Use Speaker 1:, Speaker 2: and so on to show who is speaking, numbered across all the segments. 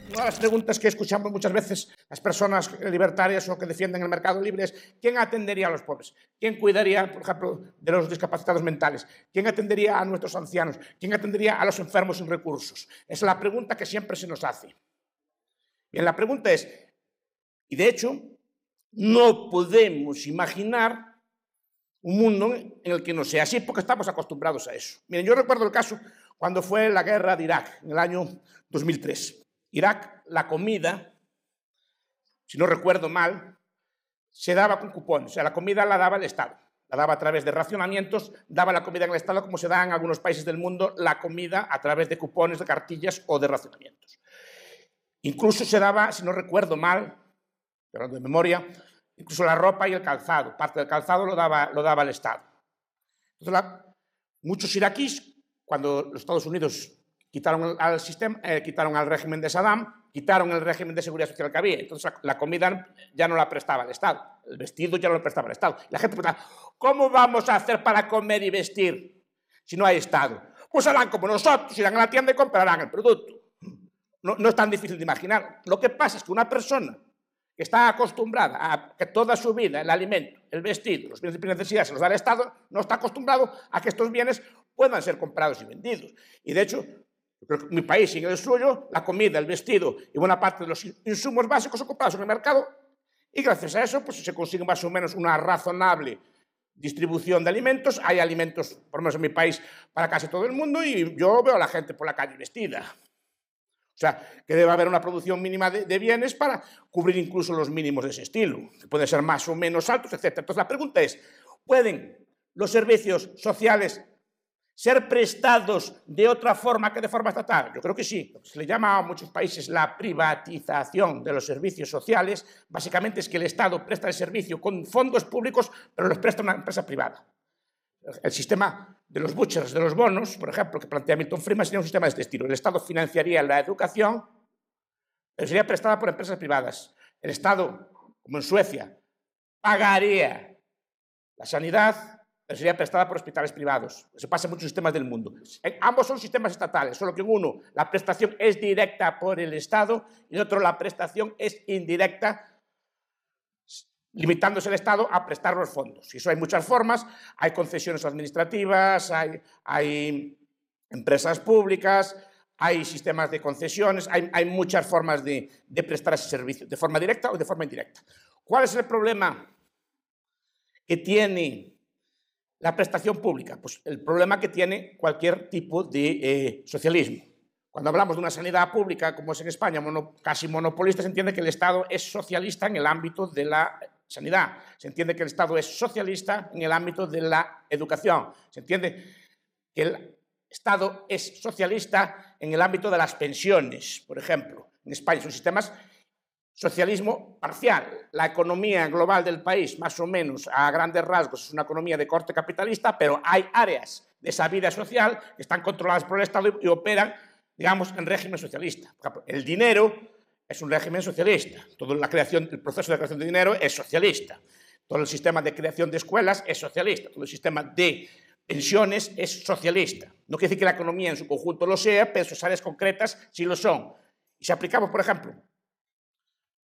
Speaker 1: Una de las preguntas que escuchamos muchas veces las personas libertarias o que defienden el mercado libre es ¿quién atendería a los pobres? ¿Quién cuidaría, por ejemplo, de los discapacitados mentales? ¿Quién atendería a nuestros ancianos? ¿Quién atendería a los enfermos sin recursos? Esa es la pregunta que siempre se nos hace. Bien, la pregunta es, y de hecho, no podemos imaginar un mundo en el que no sea así porque estamos acostumbrados a eso. Miren, yo recuerdo el caso cuando fue la guerra de Irak, en el año 2003. Irak, la comida, si no recuerdo mal, se daba con cupones. O sea, la comida la daba el Estado. La daba a través de racionamientos, daba la comida en el Estado como se da en algunos países del mundo la comida a través de cupones, de cartillas o de racionamientos. Incluso se daba, si no recuerdo mal, hablando de memoria, incluso la ropa y el calzado. Parte del calzado lo daba el Estado. Entonces, muchos iraquíes, cuando los Estados Unidos quitaron al régimen de Saddam, quitaron el régimen de seguridad social que había. Entonces, la comida ya no la prestaba el Estado. El vestido ya no lo prestaba el Estado. Y la gente preguntaba, ¿cómo vamos a hacer para comer y vestir si no hay Estado? Pues harán como nosotros, irán a la tienda y comprarán el producto. No es tan difícil de imaginar. Lo que pasa es que una persona que está acostumbrada a que toda su vida el alimento, el vestido, los bienes de primera necesidad se los da el Estado, no está acostumbrado a que estos bienes puedan ser comprados y vendidos. Y de hecho, yo creo que mi país y en el suyo, la comida, el vestido y buena parte de los insumos básicos son comprados en el mercado y gracias a eso pues, se consigue más o menos una razonable distribución de alimentos. Hay alimentos, por lo menos en mi país, para casi todo el mundo y yo veo a la gente por la calle vestida. O sea, que debe haber una producción mínima de bienes para cubrir incluso los mínimos de ese estilo, que pueden ser más o menos altos, etc. Entonces, la pregunta es, ¿pueden los servicios sociales ser prestados de otra forma que de forma estatal? Yo creo que sí. Lo que se le llama a muchos países la privatización de los servicios sociales, básicamente es que el Estado presta el servicio con fondos públicos, pero los presta una empresa privada. El sistema de los vouchers, de los bonos, por ejemplo, que plantea Milton Friedman, sería un sistema de este estilo. El Estado financiaría la educación, pero sería prestada por empresas privadas. El Estado, como en Suecia, pagaría la sanidad, pero sería prestada por hospitales privados. Eso pasa en muchos sistemas del mundo. Ambos son sistemas estatales, solo que en uno la prestación es directa por el Estado y en otro la prestación es indirecta, limitándose el Estado a prestar los fondos. Y eso hay muchas formas, hay concesiones administrativas, hay empresas públicas, hay sistemas de concesiones, hay muchas formas de prestar ese servicio, de forma directa o de forma indirecta. ¿Cuál es el problema que tiene la prestación pública? Pues el problema que tiene cualquier tipo de socialismo. Cuando hablamos de una sanidad pública, como es en España, casi monopolista, se entiende que el Estado es socialista en el ámbito de la sanidad. Se entiende que el Estado es socialista en el ámbito de la educación. Se entiende que el Estado es socialista en el ámbito de las pensiones, por ejemplo. En España son sistemas socialismo parcial. La economía global del país, más o menos a grandes rasgos, es una economía de corte capitalista, pero hay áreas de esa vida social que están controladas por el Estado y operan, digamos, en régimen socialista. Por ejemplo, el dinero es un régimen socialista. Toda la creación, el proceso de creación de dinero es socialista. Todo el sistema de creación de escuelas es socialista. Todo el sistema de pensiones es socialista. No quiere decir que la economía en su conjunto lo sea, pero sus áreas concretas sí lo son. Y si aplicamos, por ejemplo,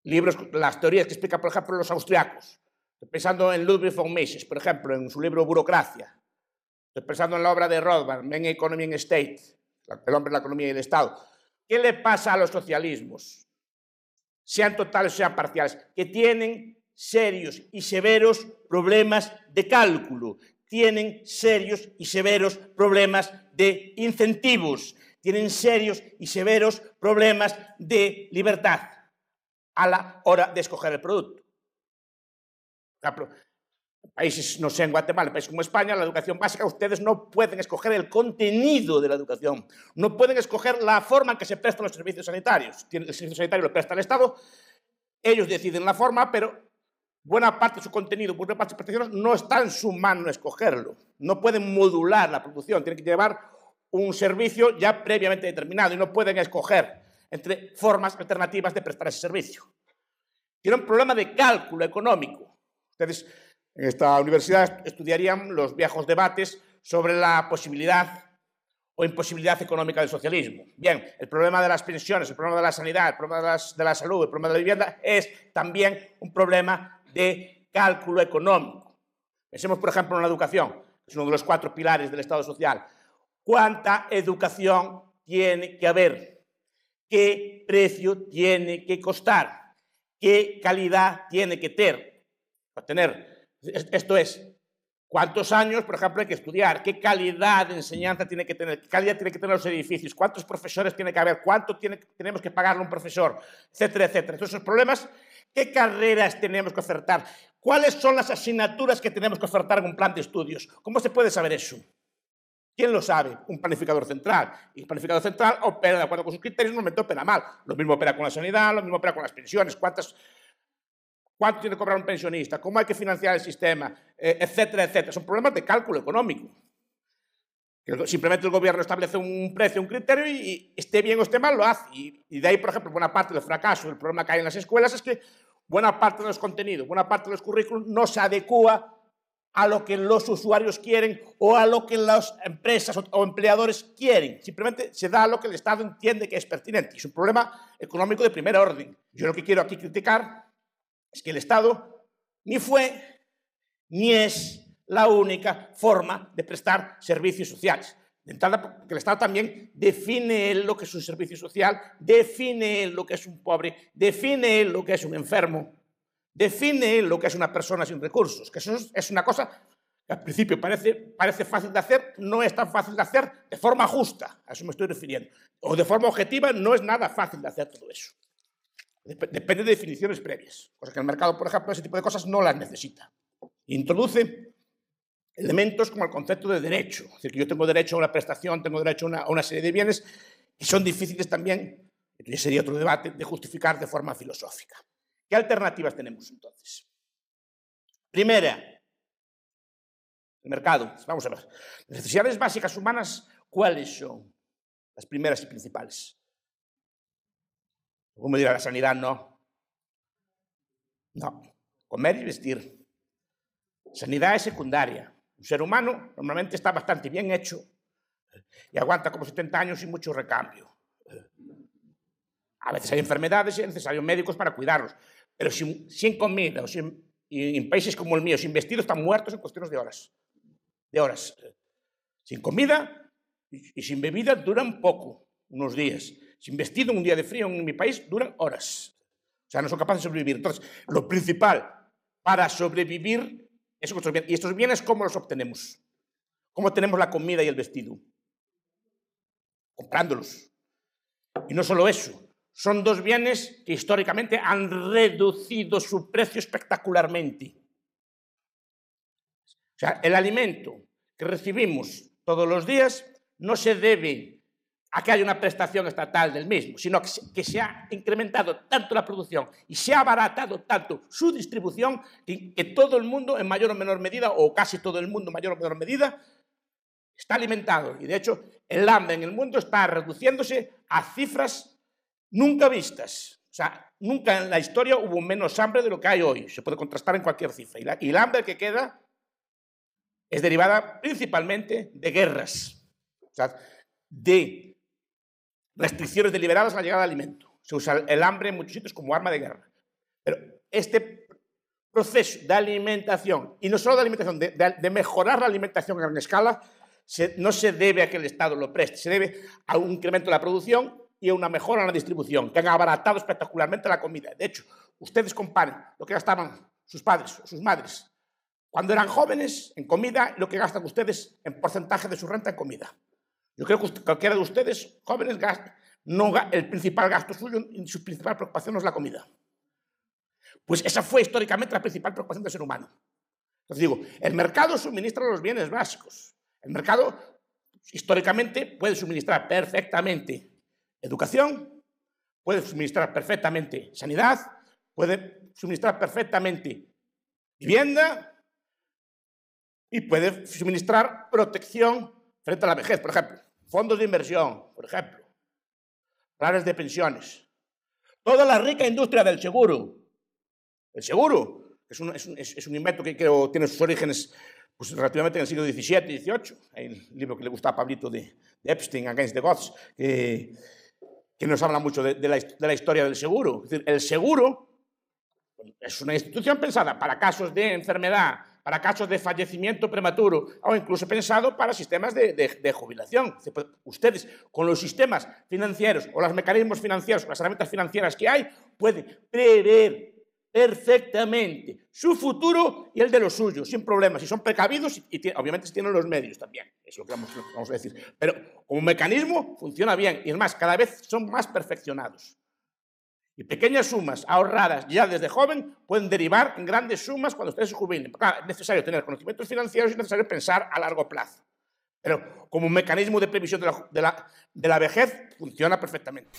Speaker 1: las teorías que explican, por ejemplo, los austriacos, estoy pensando en Ludwig von Mises, por ejemplo, en su libro Burocracia, estoy pensando en la obra de Rothbard, Men, Economy and State, el hombre, la economía y el Estado. ¿Qué le pasa a los socialismos? Sean totales o sean parciales, que tienen serios y severos problemas de cálculo, tienen serios y severos problemas de incentivos, tienen serios y severos problemas de libertad a la hora de escoger el producto. Por ejemplo, países, no sé, en Guatemala, países como España, la educación básica, ustedes no pueden escoger el contenido de la educación, no pueden escoger la forma en que se prestan los servicios sanitarios. El servicio sanitario lo presta el Estado, ellos deciden la forma, pero buena parte de su contenido, buena parte de sus prestaciones no está en su mano escogerlo. No pueden modular la producción, tienen que llevar un servicio ya previamente determinado y no pueden escoger entre formas alternativas de prestar ese servicio. Tiene un problema de cálculo económico. Ustedes en esta universidad estudiarían los viejos debates sobre la posibilidad o imposibilidad económica del socialismo. Bien, el problema de las pensiones, el problema de la sanidad, el problema de la salud, el problema de la vivienda es también un problema de cálculo económico. Pensemos, por ejemplo, en la educación, que es uno de los 4 pilares del Estado social. ¿Cuánta educación tiene que haber? ¿Qué precio tiene que costar? ¿Qué calidad tiene que tener? Esto es, ¿cuántos años, por ejemplo, hay que estudiar? ¿Qué calidad de enseñanza tiene que tener? ¿Qué calidad tiene que tener los edificios? ¿Cuántos profesores tiene que haber? ¿Cuánto tenemos que pagarle a un profesor? Etcétera, etcétera. Todos esos problemas, ¿qué carreras tenemos que ofertar? ¿Cuáles son las asignaturas que tenemos que ofertar en un plan de estudios? ¿Cómo se puede saber eso? ¿Quién lo sabe? Un planificador central. Y el planificador central opera de acuerdo con sus criterios, normalmente opera mal. Lo mismo opera con la sanidad, lo mismo opera con las pensiones. ¿Cuánto tiene que cobrar un pensionista? ¿Cómo hay que financiar el sistema? Etcétera, etcétera. Son problemas de cálculo económico. Simplemente el gobierno establece un precio, un criterio y esté bien o esté mal, lo hace. Y de ahí, por ejemplo, buena parte del fracaso, el problema que hay en las escuelas es que buena parte de los contenidos, buena parte de los currículos no se adecúa a lo que los usuarios quieren o a lo que las empresas o empleadores quieren. Simplemente se da lo que el Estado entiende que es pertinente. Es un problema económico de primer orden. Yo lo que quiero aquí criticar es que el Estado ni fue ni es la única forma de prestar servicios sociales. De entrada, porque el Estado también define lo que es un servicio social, define lo que es un pobre, define lo que es un enfermo, define lo que es una persona sin recursos, que eso es una cosa que al principio parece fácil de hacer, no es tan fácil de hacer de forma justa, a eso me estoy refiriendo. O de forma objetiva no es nada fácil de hacer todo eso. Depende de definiciones previas, cosa que el mercado, por ejemplo, ese tipo de cosas no las necesita. Introduce elementos como el concepto de derecho, es decir, que yo tengo derecho a una prestación, tengo derecho a una serie de bienes que son difíciles también, esto ya sería otro debate, de justificar de forma filosófica. ¿Qué alternativas tenemos entonces? Primera, el mercado. Vamos a ver. Las necesidades básicas humanas, ¿cuáles son? Las primeras y principales. ¿Cómo dirá la sanidad? No. No. Comer y vestir. Sanidad es secundaria. Un ser humano normalmente está bastante bien hecho y aguanta como 70 años sin mucho recambio. A veces hay enfermedades y es necesario médicos para cuidarlos. Pero sin comida, y en países como el mío, sin vestido, están muertos en cuestiones de horas. De horas. Sin comida y sin bebida duran poco, unos días. Sin vestido, un día de frío en mi país, duran horas. O sea, no son capaces de sobrevivir. Entonces, lo principal para sobrevivir es nuestros bienes. ¿Y estos bienes cómo los obtenemos? ¿Cómo tenemos la comida y el vestido? Comprándolos. Y no solo eso. Son dos bienes que históricamente han reducido su precio espectacularmente. O sea, el alimento que recibimos todos los días no se debe a que haya una prestación estatal del mismo, sino que se ha incrementado tanto la producción y se ha abaratado tanto su distribución que todo el mundo, en mayor o menor medida, o casi todo el mundo en mayor o menor medida, está alimentado. Y de hecho, el hambre en el mundo está reduciéndose a cifras nunca vistas. O sea, nunca en la historia hubo menos hambre de lo que hay hoy. Se puede contrastar en cualquier cifra. Y el hambre que queda es derivada principalmente de guerras. O sea, de restricciones deliberadas a la llegada de alimento. Se usa el hambre en muchos sitios como arma de guerra. Pero este proceso de alimentación, y no solo de alimentación, de mejorar la alimentación a gran escala, no se debe a que el Estado lo preste, se debe a un incremento de la producción y a una mejora en la distribución, que han abaratado espectacularmente la comida. De hecho, ustedes comparen lo que gastaban sus padres o sus madres cuando eran jóvenes en comida y lo que gastan ustedes en porcentaje de su renta en comida. Yo creo que cualquiera de ustedes, jóvenes, el principal gasto suyo y su principal preocupación no es la comida. Pues esa fue históricamente la principal preocupación del ser humano. Entonces digo, el mercado suministra los bienes básicos. El mercado históricamente puede suministrar perfectamente educación, puede suministrar perfectamente sanidad, puede suministrar perfectamente vivienda y puede suministrar protección frente a la vejez, por ejemplo. Fondos de inversión, por ejemplo. Planes de pensiones. Toda la rica industria del seguro. El seguro, que es un invento que creo tiene sus orígenes pues, relativamente en el siglo XVII y XVIII. Hay un libro que le gusta a Pablito de Epstein, Against the Gods, que nos habla mucho de la historia del seguro. Es decir, el seguro es una institución pensada para casos de enfermedad, para casos de fallecimiento prematuro o incluso pensado para sistemas de jubilación. Ustedes, con los sistemas financieros o los mecanismos financieros, las herramientas financieras que hay, pueden prever perfectamente su futuro y el de los suyos, sin problemas. Si son precavidos y obviamente si tienen los medios también. Es lo que vamos a decir. Pero como mecanismo funciona bien y es más, cada vez son más perfeccionados. Y pequeñas sumas ahorradas ya desde joven pueden derivar en grandes sumas cuando ustedes se jubilen. Claro, es necesario tener conocimientos financieros y es necesario pensar a largo plazo. Pero como mecanismo de previsión de la vejez funciona perfectamente.